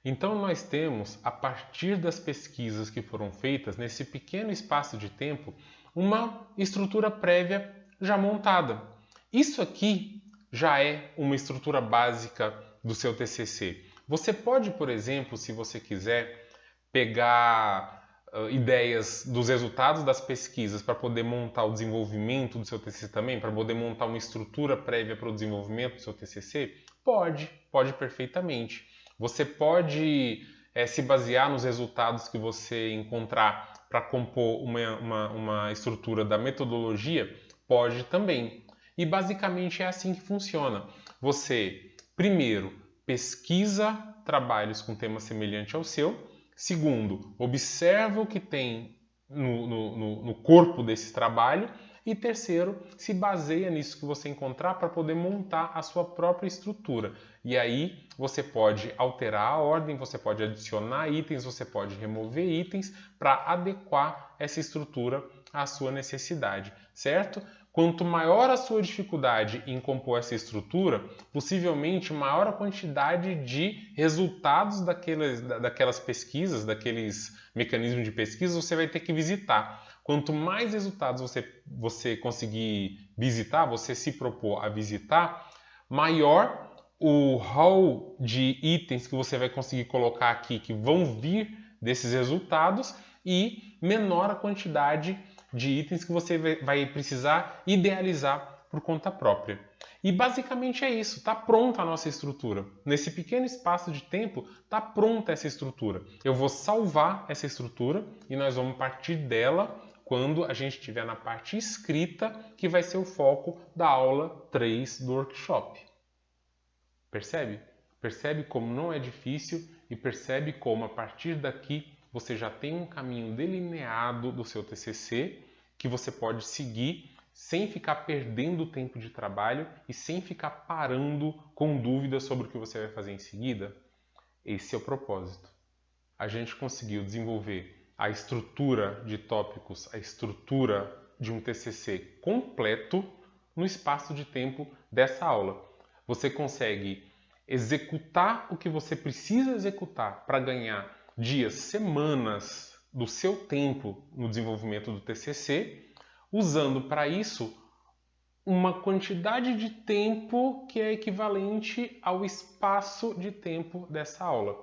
Então nós temos, a partir das pesquisas que foram feitas nesse pequeno espaço de tempo, uma estrutura prévia já montada. Isso aqui já é uma estrutura básica do seu TCC. Você pode, por exemplo, se você quiser, pegar ideias dos resultados das pesquisas para poder montar o desenvolvimento do seu TCC também, para poder montar uma estrutura prévia para o desenvolvimento do seu TCC? Pode perfeitamente. Você pode se basear nos resultados que você encontrar para compor uma estrutura da metodologia? Pode também. E basicamente é assim que funciona. Você, primeiro, pesquisa trabalhos com tema semelhante ao seu. Segundo, observa o que tem no corpo desse trabalho. E terceiro, se baseia nisso que você encontrar para poder montar a sua própria estrutura. E aí você pode alterar a ordem, você pode adicionar itens, você pode remover itens para adequar essa estrutura à sua necessidade, certo? Quanto maior a sua dificuldade em compor essa estrutura, possivelmente maior a quantidade de resultados daquelas pesquisas, daqueles mecanismos de pesquisa você vai ter que visitar. Quanto mais resultados você conseguir visitar, você se propor a visitar, maior o hall de itens que você vai conseguir colocar aqui, que vão vir desses resultados, e menor a quantidade de itens que você vai precisar idealizar por conta própria. E basicamente é isso, está pronta a nossa estrutura. Nesse pequeno espaço de tempo, está pronta essa estrutura. Eu vou salvar essa estrutura e nós vamos partir dela quando a gente estiver na parte escrita, que vai ser o foco da aula 3 do workshop. Percebe? Percebe como não é difícil e percebe como a partir daqui você já tem um caminho delineado do seu TCC que você pode seguir sem ficar perdendo tempo de trabalho e sem ficar parando com dúvidas sobre o que você vai fazer em seguida. Esse é o propósito. A gente conseguiu desenvolver a estrutura de tópicos, a estrutura de um TCC completo no espaço de tempo dessa aula. Você consegue executar o que você precisa executar para ganhar dias, semanas do seu tempo no desenvolvimento do TCC, usando para isso uma quantidade de tempo que é equivalente ao espaço de tempo dessa aula.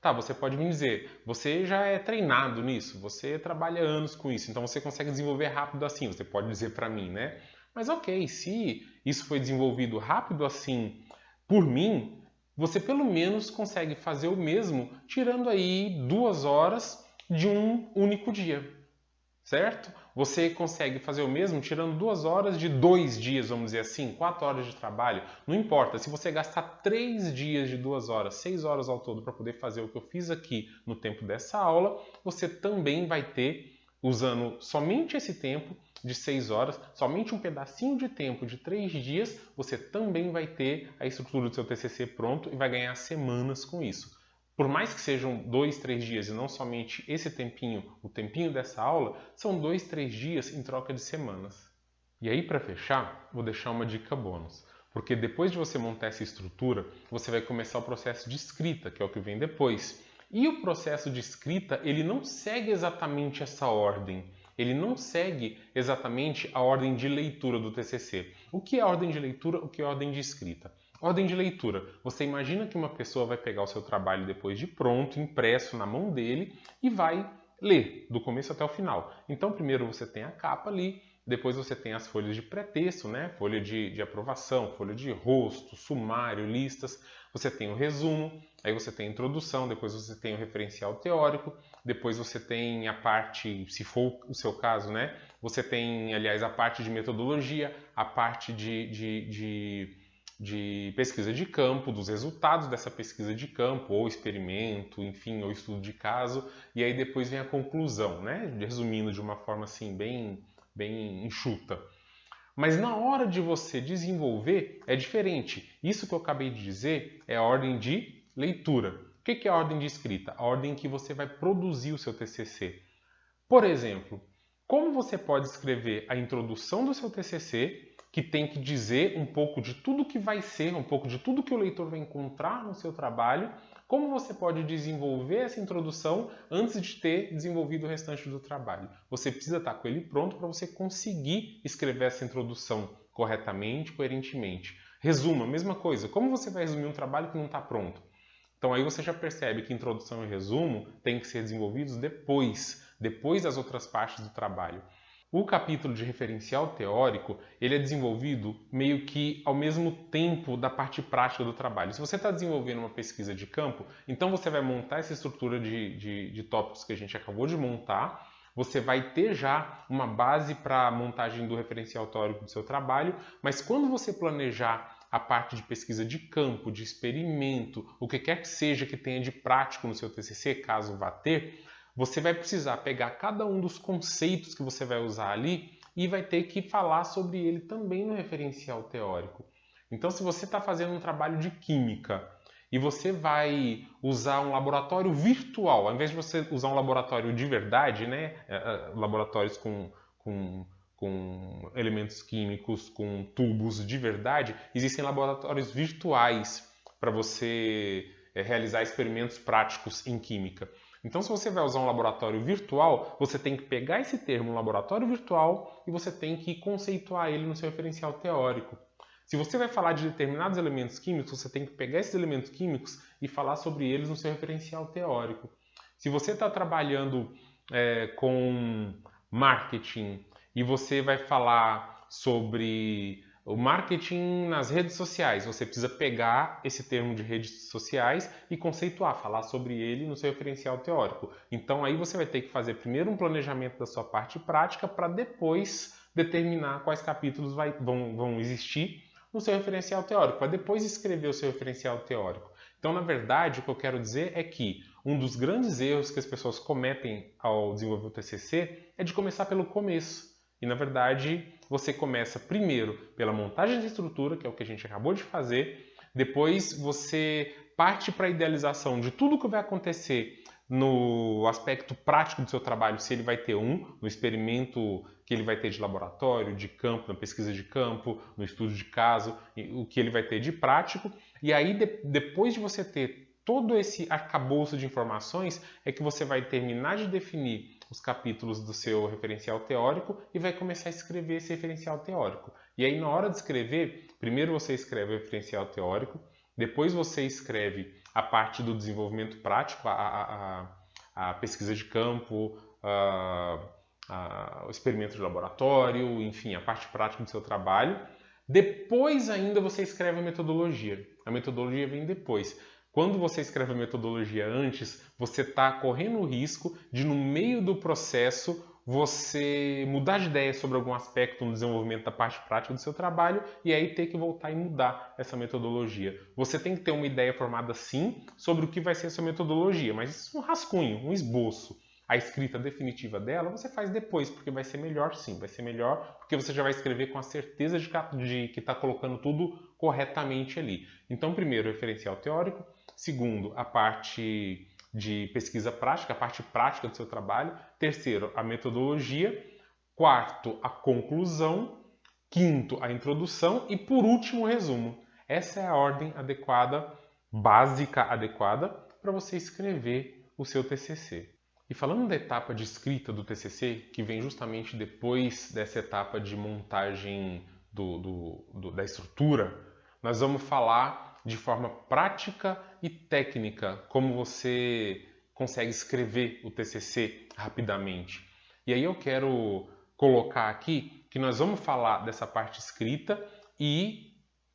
Tá, você pode me dizer, você já é treinado nisso, você trabalha anos com isso, então você consegue desenvolver rápido assim, você pode dizer para mim, né? Mas ok, se isso foi desenvolvido rápido assim por mim, você pelo menos consegue fazer o mesmo tirando aí 2 horas de um único dia, certo? Você consegue fazer o mesmo tirando 2 horas de 2 dias, vamos dizer assim, 4 horas de trabalho. Não importa, se você gastar 3 dias de 2 horas, 6 horas ao todo para poder fazer o que eu fiz aqui no tempo dessa aula, você também vai ter, usando somente esse tempo de 6 horas, somente um pedacinho de tempo de 3 dias, você também vai ter a estrutura do seu TCC pronto e vai ganhar semanas com isso. Por mais que sejam 2, 3 dias e não somente esse tempinho, o tempinho dessa aula, são 2, 3 dias em troca de semanas. E aí, para fechar, vou deixar uma dica bônus. Porque depois de você montar essa estrutura, você vai começar o processo de escrita, que é o que vem depois. E o processo de escrita, ele não segue exatamente essa ordem. Ele não segue exatamente a ordem de leitura do TCC. O que é ordem de leitura? O que é ordem de escrita? Ordem de leitura. Você imagina que uma pessoa vai pegar o seu trabalho depois de pronto, impresso na mão dele e vai ler do começo até o final. Então, primeiro você tem a capa ali, depois você tem as folhas de pré-texto, né? Folha de aprovação, folha de rosto, sumário, listas. Você tem o resumo, aí você tem a introdução, depois você tem o referencial teórico, depois você tem a parte, se for o seu caso, né? Você tem, aliás, a parte de metodologia, a parte de pesquisa de campo, dos resultados dessa pesquisa de campo, ou experimento, enfim, ou estudo de caso, e aí depois vem a conclusão, né? Resumindo de uma forma assim bem enxuta. Mas na hora de você desenvolver é diferente. Isso que eu acabei de dizer é a ordem de leitura. O que é a ordem de escrita? A ordem em que você vai produzir o seu TCC. Por exemplo, como você pode escrever a introdução do seu TCC, que tem que dizer um pouco de tudo que vai ser, um pouco de tudo que o leitor vai encontrar no seu trabalho, como você pode desenvolver essa introdução antes de ter desenvolvido o restante do trabalho? Você precisa estar com ele pronto para você conseguir escrever essa introdução corretamente, coerentemente. Resumo, a mesma coisa. Como você vai resumir um trabalho que não está pronto? Então aí você já percebe que introdução e resumo têm que ser desenvolvidos depois das outras partes do trabalho. O capítulo de referencial teórico, ele é desenvolvido meio que ao mesmo tempo da parte prática do trabalho. Se você está desenvolvendo uma pesquisa de campo, então você vai montar essa estrutura de tópicos que a gente acabou de montar, você vai ter já uma base para a montagem do referencial teórico do seu trabalho, mas quando você planejar a parte de pesquisa de campo, de experimento, o que quer que seja que tenha de prático no seu TCC, caso vá ter, você vai precisar pegar cada um dos conceitos que você vai usar ali e vai ter que falar sobre ele também no referencial teórico. Então, se você está fazendo um trabalho de química e você vai usar um laboratório virtual, ao invés de você usar um laboratório de verdade, né, laboratórios com elementos químicos, com tubos de verdade, existem laboratórios virtuais para você realizar experimentos práticos em química. Então, se você vai usar um laboratório virtual, você tem que pegar esse termo laboratório virtual e você tem que conceituar ele no seu referencial teórico. Se você vai falar de determinados elementos químicos, você tem que pegar esses elementos químicos e falar sobre eles no seu referencial teórico. Se você está trabalhando com marketing e você vai falar sobre o marketing nas redes sociais, você precisa pegar esse termo de redes sociais e conceituar, falar sobre ele no seu referencial teórico. Então aí você vai ter que fazer primeiro um planejamento da sua parte prática para depois determinar quais capítulos vão existir no seu referencial teórico, para depois escrever o seu referencial teórico. Então, na verdade, o que eu quero dizer é que um dos grandes erros que as pessoas cometem ao desenvolver o TCC é de começar pelo começo. E, na verdade, você começa primeiro pela montagem de estrutura, que é o que a gente acabou de fazer, depois você parte para a idealização de tudo o que vai acontecer no aspecto prático do seu trabalho, se ele vai ter no experimento que ele vai ter de laboratório, de campo, na pesquisa de campo, no estudo de caso, o que ele vai ter de prático. E aí, depois de você ter todo esse arcabouço de informações, é que você vai terminar de definir os capítulos do seu referencial teórico e vai começar a escrever esse referencial teórico. E aí, na hora de escrever, primeiro você escreve o referencial teórico, depois você escreve a parte do desenvolvimento prático, a pesquisa de campo, o experimento de laboratório, enfim, a parte prática do seu trabalho. Depois ainda você escreve a metodologia. A metodologia vem depois. Quando você escreve a metodologia antes, você está correndo o risco de, no meio do processo, você mudar de ideia sobre algum aspecto no desenvolvimento da parte prática do seu trabalho e aí ter que voltar e mudar essa metodologia. Você tem que ter uma ideia formada, sim, sobre o que vai ser a sua metodologia, mas isso é um rascunho, um esboço. A escrita definitiva dela você faz depois, porque vai ser melhor, sim. Vai ser melhor porque você já vai escrever com a certeza de que está colocando tudo corretamente ali. Então, primeiro, o referencial teórico. Segundo, a parte de pesquisa prática, a parte prática do seu trabalho. Terceiro, a metodologia. Quarto, a conclusão. Quinto, a introdução. E, por último, o resumo. Essa é a ordem adequada, básica adequada, para você escrever o seu TCC. E falando da etapa de escrita do TCC, que vem justamente depois dessa etapa de montagem da estrutura, nós vamos falar de forma prática e técnica como você consegue escrever o TCC rapidamente. E aí eu quero colocar aqui que nós vamos falar dessa parte escrita e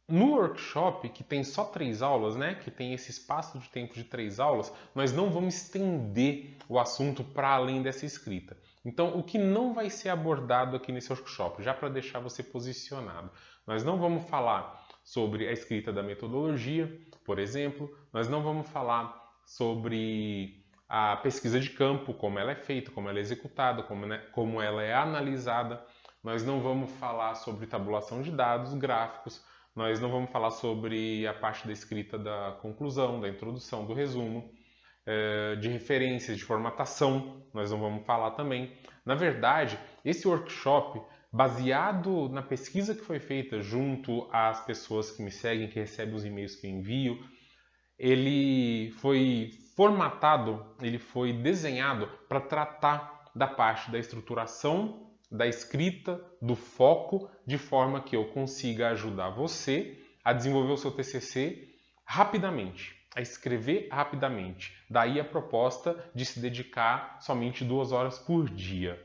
no workshop, que tem só 3 aulas, né, que tem esse espaço de tempo de 3 aulas, nós não vamos estender o assunto para além dessa escrita. Então, o que não vai ser abordado aqui nesse workshop, já para deixar você posicionado, nós não vamos falar sobre a escrita da metodologia, por exemplo, nós não vamos falar sobre a pesquisa de campo, como ela é feita, como ela é executada, como ela é analisada, nós não vamos falar sobre tabulação de dados, gráficos, nós não vamos falar sobre a parte da escrita da conclusão, da introdução, do resumo, de referências, de formatação, nós não vamos falar também. Na verdade, esse workshop, baseado na pesquisa que foi feita junto às pessoas que me seguem, que recebem os e-mails que eu envio, ele foi formatado, ele foi desenhado para tratar da parte da estruturação, da escrita, do foco, de forma que eu consiga ajudar você a desenvolver o seu TCC rapidamente, a escrever rapidamente. Daí a proposta de se dedicar somente 2 horas por dia.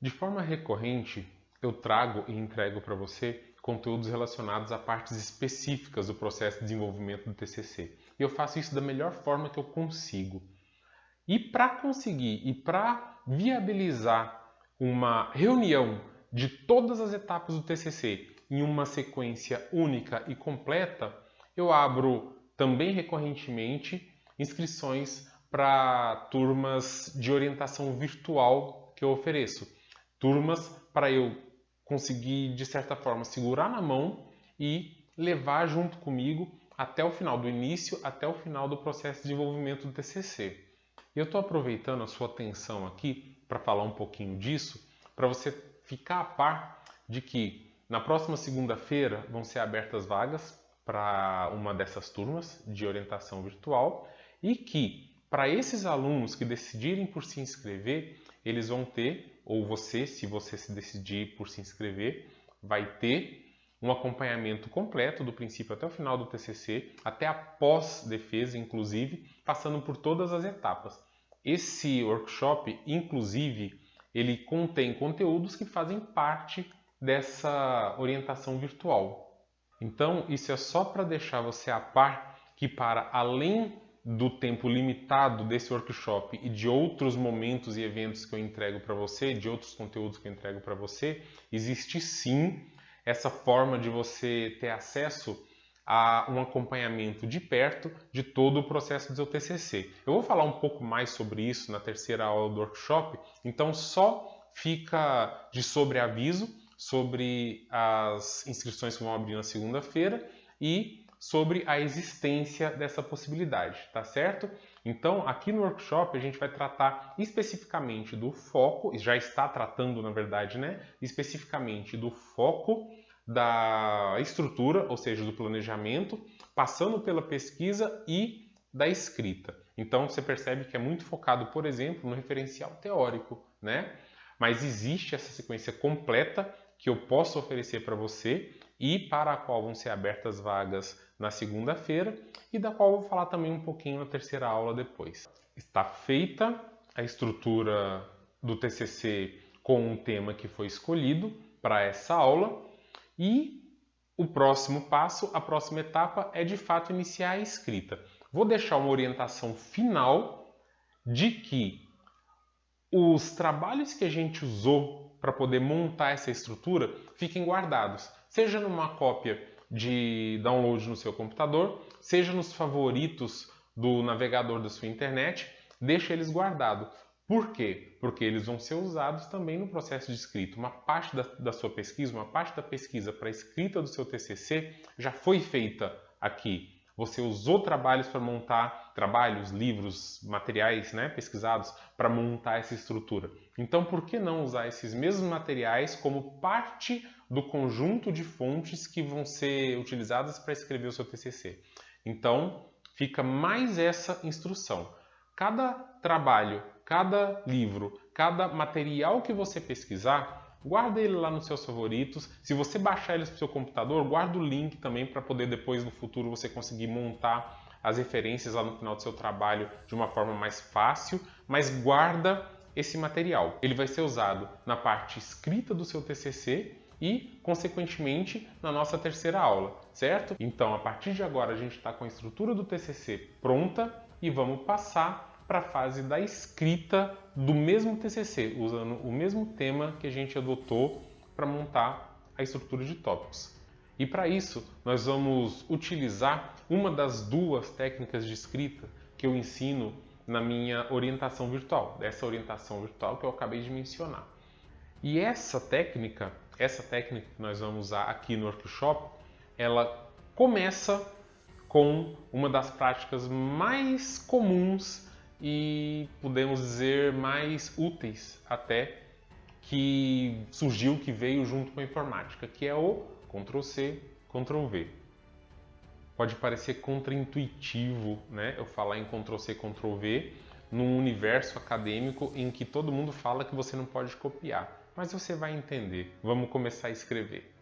De forma recorrente, eu trago e entrego para você conteúdos relacionados a partes específicas do processo de desenvolvimento do TCC. E eu faço isso da melhor forma que eu consigo. E para conseguir e para viabilizar uma reunião de todas as etapas do TCC em uma sequência única e completa, eu abro também recorrentemente inscrições para turmas de orientação virtual que eu ofereço. Turmas para eu conseguir, de certa forma, segurar na mão e levar junto comigo até o final, do início até o final do processo de desenvolvimento do TCC. E eu estou aproveitando a sua atenção aqui para falar um pouquinho disso, para você ficar a par de que na próxima segunda-feira vão ser abertas vagas para uma dessas turmas de orientação virtual e que, para esses alunos que decidirem por se inscrever, eles vão ter, ou você, se você se decidir por se inscrever, vai ter um acompanhamento completo do princípio até o final do TCC, até a pós-defesa, inclusive, passando por todas as etapas. Esse workshop, inclusive, ele contém conteúdos que fazem parte dessa orientação virtual. Então, isso é só para deixar você a par que, para além do tempo limitado desse workshop e de outros momentos e eventos que eu entrego para você, de outros conteúdos que eu entrego para você, existe sim essa forma de você ter acesso a um acompanhamento de perto de todo o processo do seu TCC. Eu vou falar um pouco mais sobre isso na terceira aula do workshop, então só fica de sobreaviso sobre as inscrições que vão abrir na segunda-feira e sobre a existência dessa possibilidade, tá certo? Então, aqui no workshop a gente vai tratar especificamente do foco, já está tratando na verdade, né? Especificamente do foco da estrutura, ou seja, do planejamento, passando pela pesquisa e da escrita. Então, você percebe que é muito focado, por exemplo, no referencial teórico, né? Mas existe essa sequência completa que eu posso oferecer para você e para a qual vão ser abertas vagas na segunda-feira e da qual eu vou falar também um pouquinho na terceira aula depois. Está feita a estrutura do TCC com um tema que foi escolhido para essa aula e o próximo passo, a próxima etapa é de fato iniciar a escrita. Vou deixar uma orientação final de que os trabalhos que a gente usou para poder montar essa estrutura fiquem guardados, seja numa cópia de download no seu computador, seja nos favoritos do navegador da sua internet, deixa eles guardados. Por quê? Porque eles vão ser usados também no processo de escrita. Uma parte da sua pesquisa, uma parte da pesquisa para a escrita do seu TCC já foi feita aqui. Você usou trabalhos para montar, livros, materiais, né, pesquisados para montar essa estrutura. Então, por que não usar esses mesmos materiais como parte do conjunto de fontes que vão ser utilizadas para escrever o seu TCC? Então, fica mais essa instrução. Cada trabalho, cada livro, cada material que você pesquisar, guarda ele lá nos seus favoritos. Se você baixar eles para o seu computador, guarda o link também para poder depois no futuro você conseguir montar as referências lá no final do seu trabalho de uma forma mais fácil, mas guarda esse material. Ele vai ser usado na parte escrita do seu TCC e, consequentemente, na nossa terceira aula, certo? Então, a partir de agora, a gente está com a estrutura do TCC pronta e vamos passar para a fase da escrita do mesmo TCC, usando o mesmo tema que a gente adotou para montar a estrutura de tópicos. E para isso, nós vamos utilizar uma das duas técnicas de escrita que eu ensino na minha orientação virtual, dessa orientação virtual que eu acabei de mencionar. E essa técnica que nós vamos usar aqui no workshop, ela começa com uma das práticas mais comuns e podemos dizer mais úteis até, que surgiu, que veio junto com a informática, que é o Ctrl+C, Ctrl+V. Pode parecer contraintuitivo, né, eu falar em Ctrl+C, Ctrl+V num universo acadêmico em que todo mundo fala que você não pode copiar, mas você vai entender. Vamos começar a escrever.